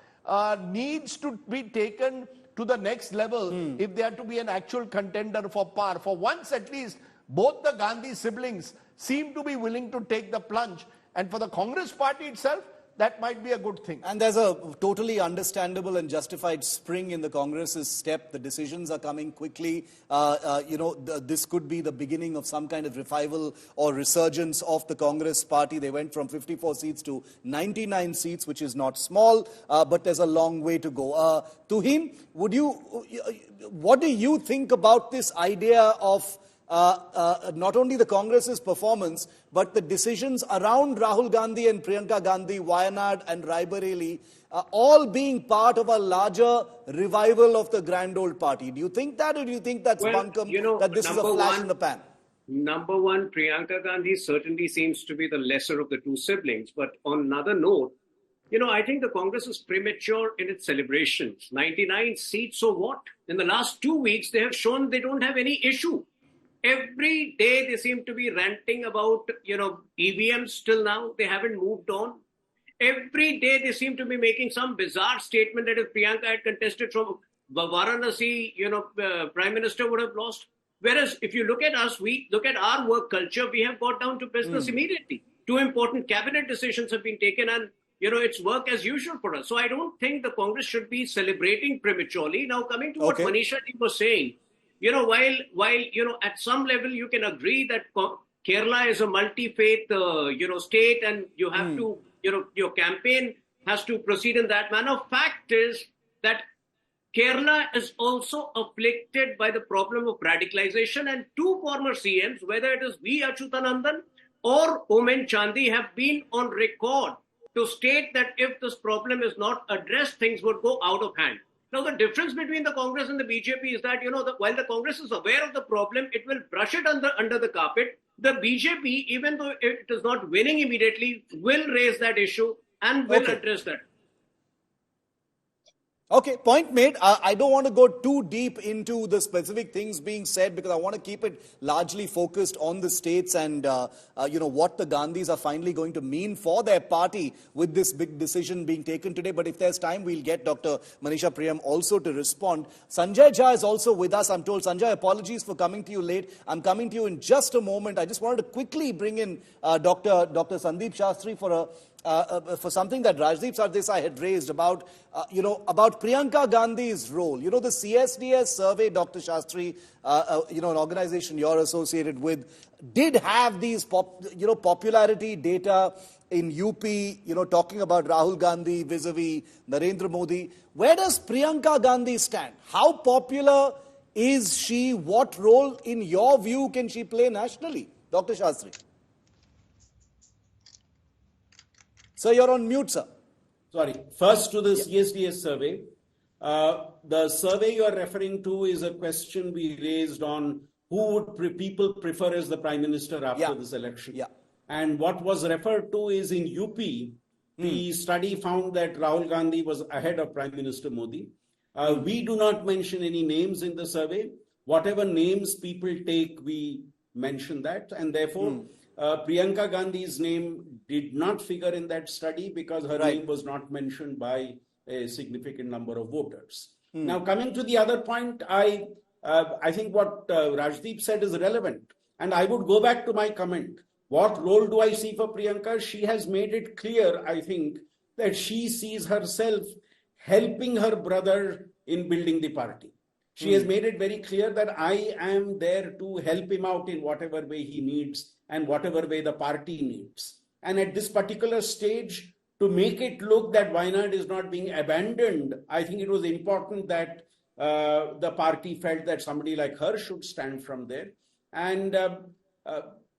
K: needs to be taken to the next level if they are to be an actual contender for power. For once at least, both the Gandhi siblings seem to be willing to take the plunge. And for the Congress party itself, that might be a good thing.
A: And there's a totally understandable and justified spring in the Congress's step. The decisions are coming quickly. This could be the beginning of some kind of revival or resurgence of the Congress party. They went from 54 seats to 99 seats, which is not small, but there's a long way to go. Tuhim, what do you think about this idea of not only the Congress's performance, but the decisions around Rahul Gandhi and Priyanka Gandhi, Wayanad and Raebareli, all being part of a larger revival of the grand old party? Do you think that, or do you think that's bunkum, that this is a flash in the pan?
I: Number one, Priyanka Gandhi certainly seems to be the lesser of the two siblings. But on another note, I think the Congress is premature in its celebrations. 99 seats, so what? In the last 2 weeks, they have shown they don't have any issue. Every day they seem to be ranting about, EVMs till now. They haven't moved on. Every day they seem to be making some bizarre statement that if Priyanka had contested from Varanasi, Prime Minister would have lost. Whereas if you look at us, we look at our work culture, we have got down to business immediately. 2 important cabinet decisions have been taken and, it's work as usual for us. So I don't think the Congress should be celebrating prematurely. Now coming to what Manisha was saying, while at some level you can agree that Kerala is a multi-faith, state, and you have to, your campaign has to proceed in that manner. Fact is that Kerala is also afflicted by the problem of radicalization, and 2 former CMs, whether it is V. Achyutanandan or Omen Chandi, have been on record to state that if this problem is not addressed, things would go out of hand. Now, the difference between the Congress and the BJP is that, while the Congress is aware of the problem, it will brush it under the carpet. The BJP, even though it is not winning immediately, will raise that issue and will address that.
A: Okay, point made. I don't want to go too deep into the specific things being said because I want to keep it largely focused on the states and, what the Gandhis are finally going to mean for their party with this big decision being taken today. But if there's time, we'll get Dr. Manisha Priyam also to respond. Sanjay Jha is also with us, I'm told. Sanjay, apologies for coming to you late. I'm coming to you in just a moment. I just wanted to quickly bring in Dr. Sandeep Shastri for something that Rajdeep Sardesai had raised about Priyanka Gandhi's role. The CSDS survey, Dr. Shastri, an organization you're associated with, did have these popularity data in UP, talking about Rahul Gandhi vis-a-vis Narendra Modi. Where does Priyanka Gandhi stand? How popular is she? What role, in your view, can she play nationally? Dr. Shastri. Sir, you're on mute, sir.
J: Sorry. First to the CSDS survey. The survey you are referring to is a question we raised on who would people prefer as the Prime Minister after this election. Yeah. And what was referred to is in UP, the study found that Rahul Gandhi was ahead of Prime Minister Modi. We do not mention any names in the survey. Whatever names people take, we mention that. And therefore, Priyanka Gandhi's name did not figure in that study because her name was not mentioned by a significant number of voters. Now, coming to the other point, I think what Rajdeep said is relevant. And I would go back to my comment. What role do I see for Priyanka? She has made it clear, I think, that she sees herself helping her brother in building the party. She has made it very clear that I am there to help him out in whatever way he needs and whatever way the party needs. And at this particular stage, to make it look that Wayanad is not being abandoned, I think it was important that the party felt that somebody like her should stand from there. And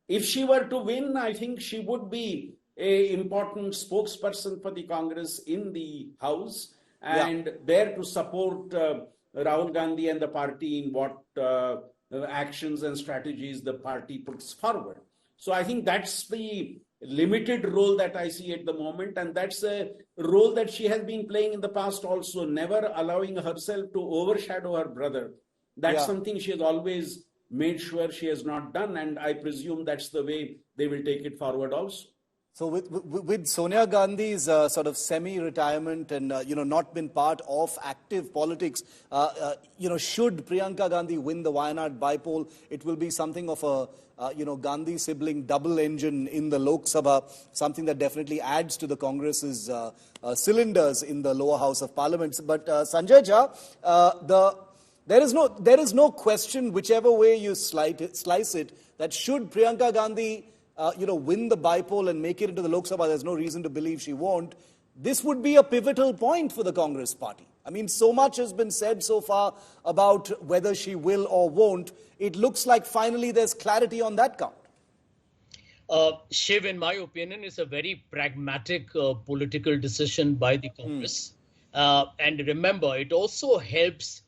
J: if she were to win, I think she would be an important spokesperson for the Congress in the House and there to support Rahul Gandhi and the party in what actions and strategies the party puts forward. So I think that's the limited role that I see at the moment, and that's a role that she has been playing in the past also, never allowing herself to overshadow her brother. That's something she has always made sure she has not done. And I presume that's the way they will take it forward also.
A: So with Sonia Gandhi's sort of semi-retirement and, not been part of active politics, should Priyanka Gandhi win the Wayanad bypoll, it will be something of a, Gandhi sibling double engine in the Lok Sabha, something that definitely adds to the Congress's cylinders in the lower house of parliament. But Sanjay Jha, there is no question, whichever way you slice it, that should Priyanka Gandhi win the bypoll and make it into the Lok Sabha, there's no reason to believe she won't. This would be a pivotal point for the Congress party. I mean, so much has been said so far about whether she will or won't. It looks like finally there's clarity on that count.
L: Shiv, in my opinion, is a very pragmatic political decision by the Congress. And remember, it also helps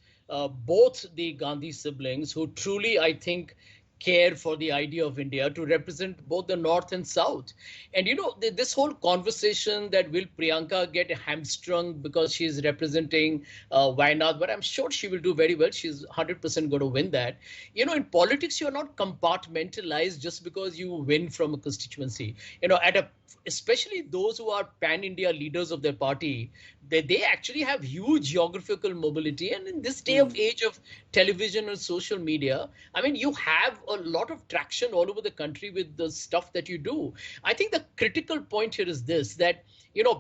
L: both the Gandhi siblings, who truly, I think, care for the idea of India, to represent both the North and South. And, this whole conversation that will Priyanka get hamstrung because she's representing Wayanad, but I'm sure she will do very well. She's 100% going to win that. In politics, you're not compartmentalized just because you win from a constituency. Especially those who are pan-India leaders of their party, they actually have huge geographical mobility. And in this day of age of television and social media, I mean, you have a lot of traction all over the country with the stuff that you do. I think the critical point here is this, that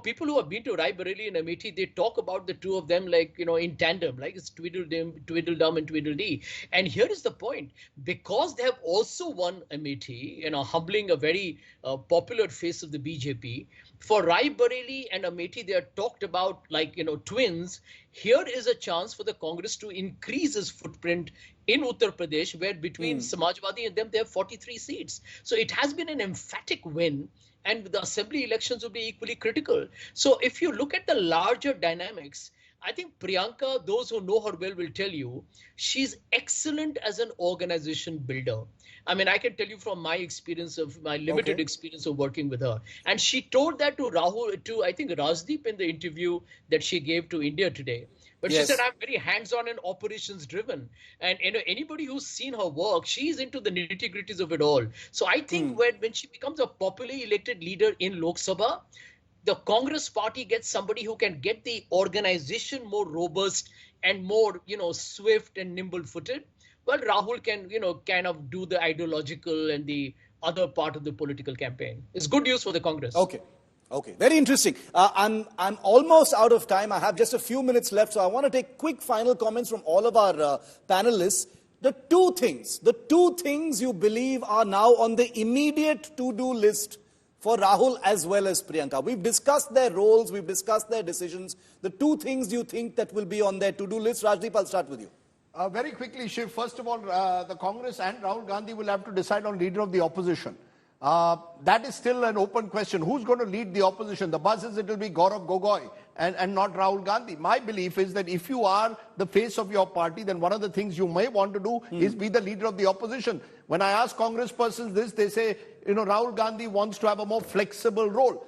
L: people who have been to Raebareli and Amethi, they talk about the two of them like, in tandem, like it's Tweedledum and Tweedledee. And here is the point. Because they have also won Amethi, humbling a very popular face of the BJP, for Raebareli and Amethi, they are talked about like, twins. Here is a chance for the Congress to increase its footprint in Uttar Pradesh, where between Samajwadi and them, they have 43 seats. So it has been an emphatic win. And the assembly elections will be equally critical. So if you look at the larger dynamics, I think Priyanka, those who know her well will tell you, she's excellent as an organization builder. I mean, I can tell you from my experience of my limited experience of working with her. And she told that to I think Rajdeep in the interview that she gave to India Today. But she said, I'm very hands-on and operations-driven. And anybody who's seen her work, she's into the nitty-gritties of it all. So I think when she becomes a popularly elected leader in Lok Sabha, the Congress party gets somebody who can get the organization more robust and more, swift and nimble-footed. Well, Rahul can, kind of do the ideological and the other part of the political campaign. It's good news for the Congress.
A: Okay, very interesting. I'm almost out of time. I have just a few minutes left, so I want to take quick final comments from all of our panelists. The two things you believe are now on the immediate to-do list for Rahul as well as Priyanka. We've discussed their roles, we've discussed their decisions. The two things you think that will be on their to-do list. Rajdeep, I'll start with you.
K: Very quickly, Shiv. First of all, the Congress and Rahul Gandhi will have to decide on leader of the opposition. That is still an open question. Who's going to lead the opposition? The buzz is it will be Gaurav Gogoi and not Rahul Gandhi. My belief is that if you are the face of your party, then one of the things you may want to do is be the leader of the opposition. When I ask Congress persons this, they say, Rahul Gandhi wants to have a more flexible role.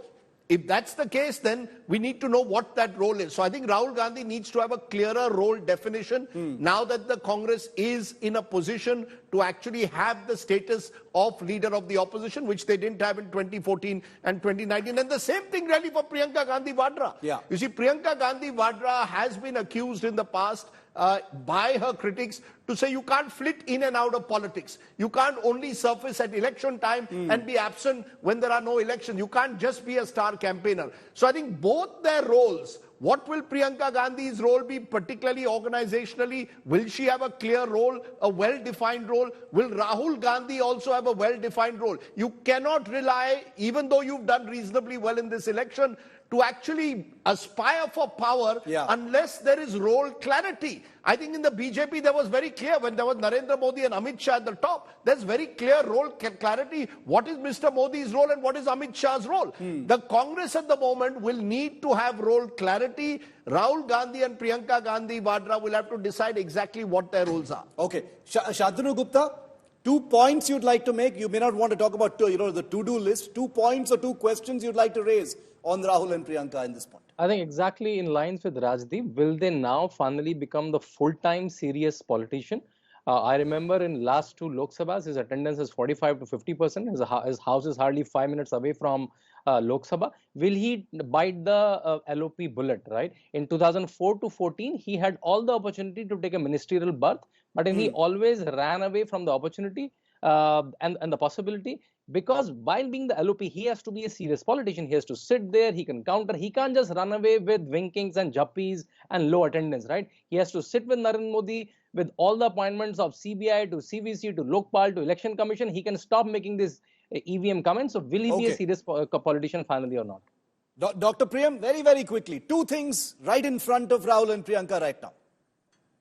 K: If that's the case, then we need to know what that role is. So I think Rahul Gandhi needs to have a clearer role definition now that the Congress is in a position to actually have the status of leader of the opposition, which they didn't have in 2014 and 2019. And the same thing really for Priyanka Gandhi Vadra. You see, Priyanka Gandhi Vadra has been accused in the past by her critics to say you can't flit in and out of politics. You can't only surface at election time and be absent when there are no elections. You can't just be a star campaigner. So I think both their roles, what will Priyanka Gandhi's role be, particularly organizationally? Will she have a clear role, a well-defined role? Will Rahul Gandhi also have a well-defined role? You cannot rely, even though you've done reasonably well in this election, to actually aspire for power unless there is role clarity. I think in the BJP there was very clear when there was Narendra Modi and Amit Shah at the top. There's very clear role clarity. What is Mr. Modi's role and what is Amit Shah's role? The Congress at the moment will need to have role clarity. Rahul Gandhi and Priyanka Gandhi Vadra will have to decide exactly what their roles are.
A: Okay. Shantanu Gupta, 2 points you'd like to make. You may not want to talk about the to-do list. 2 points or 2 questions you'd like to raise on Rahul and Priyanka in this point.
H: I think exactly in lines with Rajdeep, will they now finally become the full-time serious politician? I remember in last two Lok Sabhas, his attendance is 45 to 50%. His house is hardly 5 minutes away from Lok Sabha. Will he bite the LOP bullet, right? In 2004 to 14, he had all the opportunity to take a ministerial berth, but he always ran away from the opportunity and the possibility, because while being the LOP, he has to be a serious politician. He has to sit there, he can counter, he can't just run away with winkings and jappies and low attendance, right? He has to sit with Narendra Modi, with all the appointments of CBI to CVC to Lokpal to Election Commission. He can stop making this EVM comments. So will he be a serious politician finally or not?
A: Dr. Priyam, very, very quickly, two things right in front of Rahul and Priyanka right now.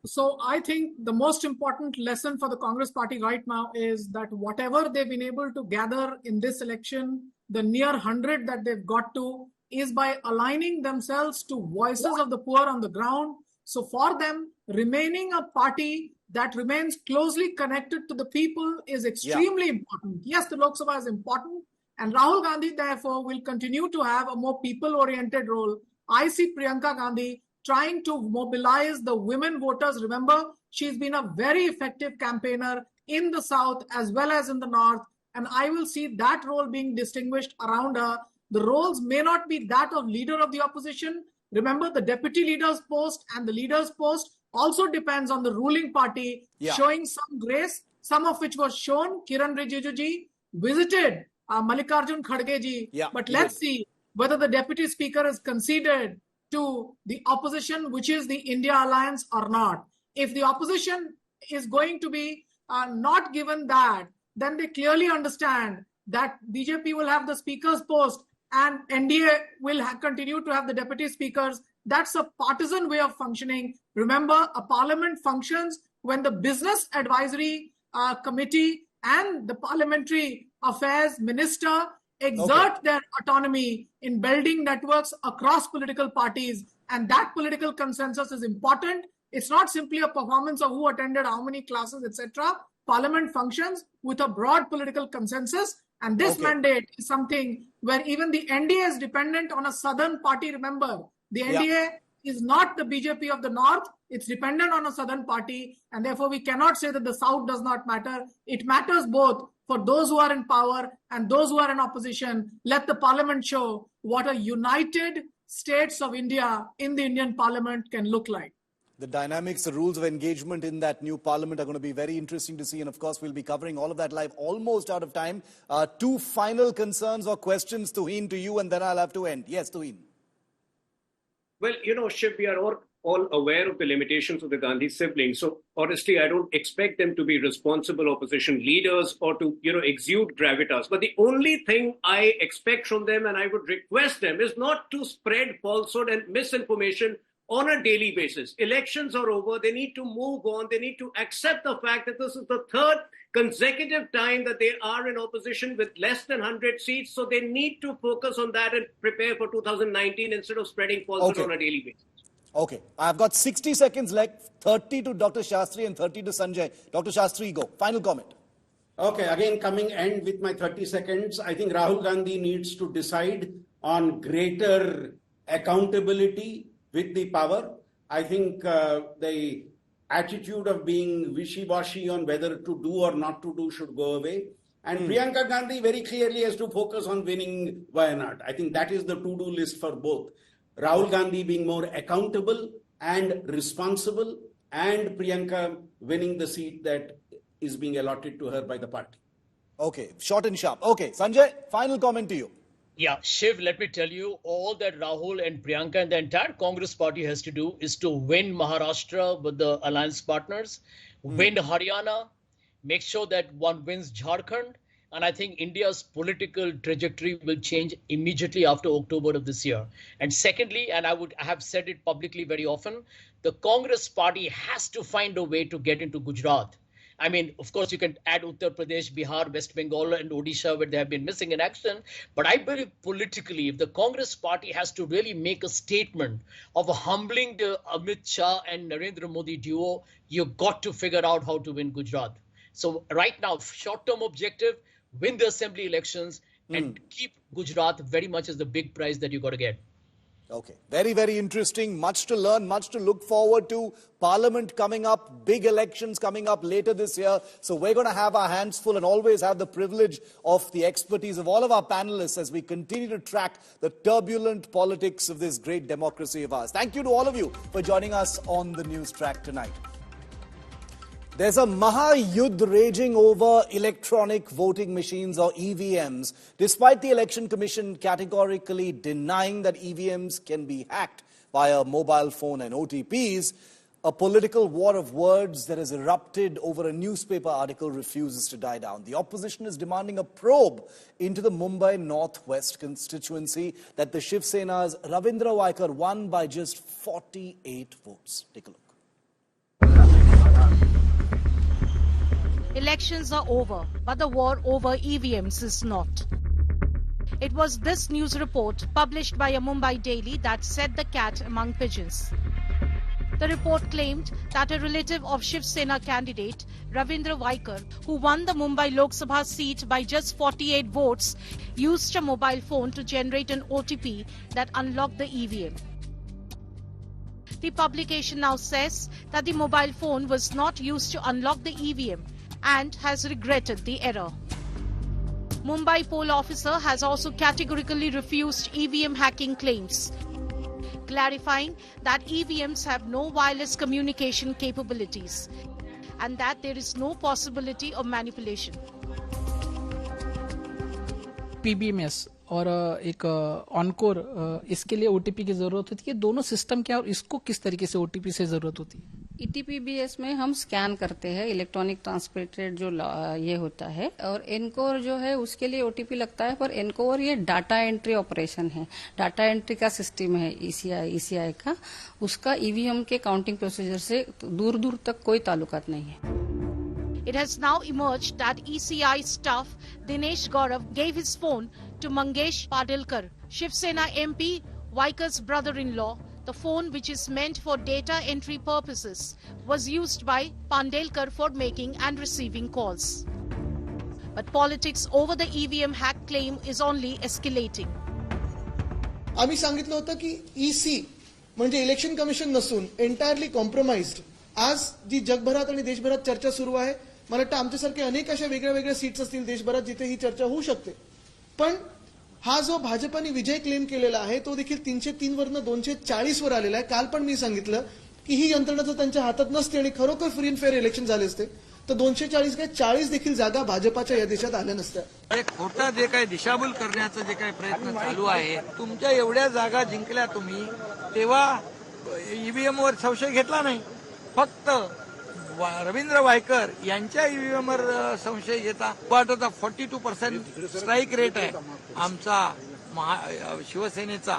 G: So I think the most important lesson for the Congress party right now is that whatever they've been able to gather in this election, the near 100 that they've got to, is by aligning themselves to voices of the poor on the ground. So for them, remaining a party that remains closely connected to the people is extremely important. Yes, the Lok Sabha is important, and Rahul Gandhi, therefore, will continue to have a more people-oriented role. I see Priyanka Gandhi trying to mobilize the women voters. Remember, she's been a very effective campaigner in the South as well as in the North, and I will see that role being distinguished around her. The roles may not be that of leader of the opposition. Remember, the deputy leader's post and the leader's post also depends on the ruling party showing some grace, some of which was shown. Kiran Rijiju ji visited Mallikarjun Kharge ji, but let's see whether the deputy speaker is conceded to the opposition, which is the India Alliance, or not. If the opposition is going to be not given that, then they clearly understand that BJP will have the speaker's post and NDA will continue to have the deputy speakers. That's a partisan way of functioning. Remember, a parliament functions when the business advisory committee and the parliamentary affairs minister exert their autonomy in building networks across political parties. And that political consensus is important. It's not simply a performance of who attended how many classes, etc. Parliament functions with a broad political consensus. And this mandate is something where even the NDA is dependent on a southern party. Remember, the NDA is not the BJP of the North. It's dependent on a southern party. And therefore, we cannot say that the South does not matter. It matters both for those who are in power and those who are in opposition. Let the parliament show what a united states of India in the Indian parliament can look like.
A: The dynamics, the rules of engagement in that new parliament are going to be very interesting to see. And of course, we'll be covering all of that live. Almost out of time. Two final concerns or questions, Tuhin, to you, and then I'll have to end. Yes, Tuhin.
I: Well, Shiv, we are all aware of the limitations of the Gandhi siblings. So honestly, I don't expect them to be responsible opposition leaders or to, exude gravitas. But the only thing I expect from them, and I would request them, is not to spread falsehood and misinformation on a daily basis. Elections are over. They need to move on. They need to accept the fact that this is the third consecutive time that they are in opposition with less than 100 seats. So they need to focus on that and prepare for 2019 instead of spreading falsehood on a daily basis.
A: Okay, I've got 60 seconds left, 30 to Dr. Shastri and 30 to Sanjay. Dr. Shastri, go. Final comment.
J: Okay, again, coming end with my 30 seconds, I think Rahul Gandhi needs to decide on greater accountability with the power. I think the attitude of being wishy-washy on whether to do or not to do should go away. And Priyanka Gandhi very clearly has to focus on winning Wayanad. I think that is the to-do list for both. Rahul Gandhi being more accountable and responsible, and Priyanka winning the seat that is being allotted to her by the party.
A: Okay, short and sharp. Okay, Sanjay, final comment to you.
L: Yeah, Shiv, let me tell you, all that Rahul and Priyanka and the entire Congress party has to do is to win Maharashtra with the alliance partners, win Haryana, make sure that one wins Jharkhand. And I think India's political trajectory will change immediately after October of this year. And secondly, and I have said it publicly very often, the Congress party has to find a way to get into Gujarat. I mean, of course, you can add Uttar Pradesh, Bihar, West Bengal, and Odisha, where they have been missing in action. But I believe politically, if the Congress party has to really make a statement of humbling the Amit Shah and Narendra Modi duo, you've got to figure out how to win Gujarat. So right now, short-term objective, win the assembly elections and keep Gujarat very much as the big prize that you got to get.
A: Okay, very, very interesting. Much to learn, much to look forward to. Parliament coming up, big elections coming up later this year. So we're going to have our hands full and always have the privilege of the expertise of all of our panelists as we continue to track the turbulent politics of this great democracy of ours. Thank you to all of you for joining us on the Newstrack tonight. There's a Mahayuddh raging over electronic voting machines or EVMs, despite the Election Commission categorically denying that EVMs can be hacked via mobile phone and OTPs. A political war of words that has erupted over a newspaper article refuses to die down. The opposition is demanding a probe into the Mumbai Northwest constituency that the Shiv Sena's Ravindra Vaikar won by just 48 votes. Take a look.
M: Elections are over, but the war over EVMs is not. It was this news report published by a Mumbai daily that set the cat among pigeons. The report claimed that a relative of Shiv Sena candidate Ravindra Vaikar, who won the Mumbai Lok Sabha seat by just 48 votes, used a mobile phone to generate an OTP that unlocked the EVM. The publication now says that the mobile phone was not used to unlock the EVM and has regretted the error. Mumbai poll officer has also categorically refused EVM hacking claims, clarifying that EVMs have no wireless communication capabilities and that there is no possibility of manipulation.
N: PBMS और एक encore इसके लिए OTP की जरूरत होती है. दोनों system क्या और इसको किस तरीके से ओटीपी से जरूरत होती है?
O: ईटीपीबीएस में हम स्कैन करते हैं इलेक्ट्रॉनिक ट्रांसमिटेड जो ये होता है, और एनकोर जो है उसके लिए ओटीपी लगता है, पर एनकोर ये डाटा एंट्री ऑपरेशन है, डाटा एंट्री का सिस्टम है ईसीआई का. उसका ईवीएम के काउंटिंग प्रोसीजर से दूर दूर तक कोई ताल्लुकात नहीं है.
M: It has now emerged that ECI staff Dinesh Gaurav gave his phone to Mangesh Padelkar, Shiv Sena MP, Vaikar's brother-in-law. The phone, which is meant for data entry purposes, was used by Padelkar for making and receiving calls. But politics over the EVM hack claim is only escalating.
P: आम्ही सांगितलं होतं की EC म्हणजे election commission नसून entirely compromised. आज जी जगभरात आणि देशभरात चर्चा सुरू आहे, मला वाटतं आमच्यासारखे अनेक अशा वेगळ्या वेगळ्या सीट्स असतील देशभरात जिथे ही चर्चा होऊ शकते. पण हा जो भाजपाने विजय क्लेम केलेला आहे तो देखील 303 वरनं 240 वर आलेला आहे. काल पण मी सांगितलं की ही यंत्रणा जर त्यांच्या हातात नसते आणि खरोखर फ्री अँड फेअर इलेक्शन झाले असते तर 240 काय 40 देखील जागा भाजपाच्या या देशात आल्या नसत्या.
Q: खोटा जे काही दिशाभूल करण्याचा जे काही प्रयत्न चालू आहे, तुमच्या एवढ्या जागा जिंकल्या तुम्ही तेव्हा ईव्हीएम वर संशय घेतला नाही, फक्त रवींद्र वायकर यांच्या ईव्हीएम वर संशय घेता. वाटत 42% स्ट्राईक रेट आहे, आमचा शिवसेनेचा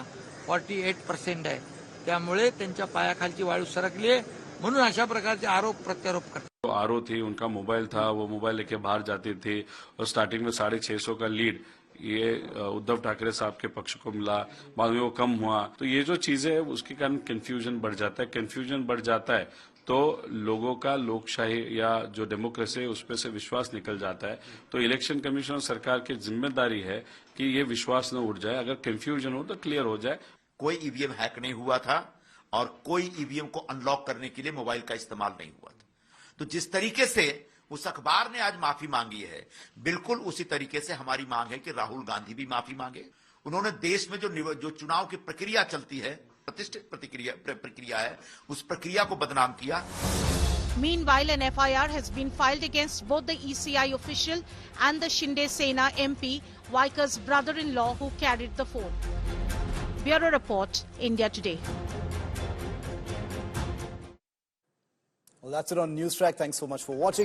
Q: 48% आहे. त्यामुळे त्यांच्या पायाखालची वाळू सरकली आहे, म्हणून अशा प्रकारचे आरोप प्रत्यारोप करतात.
R: आरओ थी, उनका मोबाइल था, वो मोबाइल लेके बाहर जाते थे और स्टार्टिंग में 650 का लीड ये उद्धव ठाकरे साहब के पक्ष को मिला, बाद में वो कम हुआ. तो ये जो चीजें है उसके कारण कंफ्यूजन बढ़ जाता है. कंफ्यूजन बढ़ जाता है तो लोगों का लोकशाही या जो डेमोक्रेसी है उस पर से विश्वास निकल जाता है. तो इलेक्शन कमीशन और सरकार की जिम्मेदारी है कि ये विश्वास न उड़ जाए. अगर कंफ्यूजन हो तो क्लियर हो जाए.
S: कोई ईवीएम हैक नहीं हुआ था और कोई ईवीएम को अनलॉक करने के लिए मोबाइल का इस्तेमाल नहीं हुआ था. तो जिस तरीके से उस अखबार ने आज माफी मांगी है, बिल्कुल उसी तरीके से हमारी मांग है कि राहुल गांधी भी माफी मांगे. उन्होंने देश में जो चुनाव की प्रक्रिया चलती है, प्रतिष्ठित प्रक्रिया है, उस प्रक्रिया को बदनाम किया.
M: Meanwhile, an FIR has been filed against both the ECI official and the Shinde Sena MP, Vaikar's brother-in-law, who carried the phone. Bureau Report, India Today.
A: Well, that's it on Newstrack. Thanks so much for watching.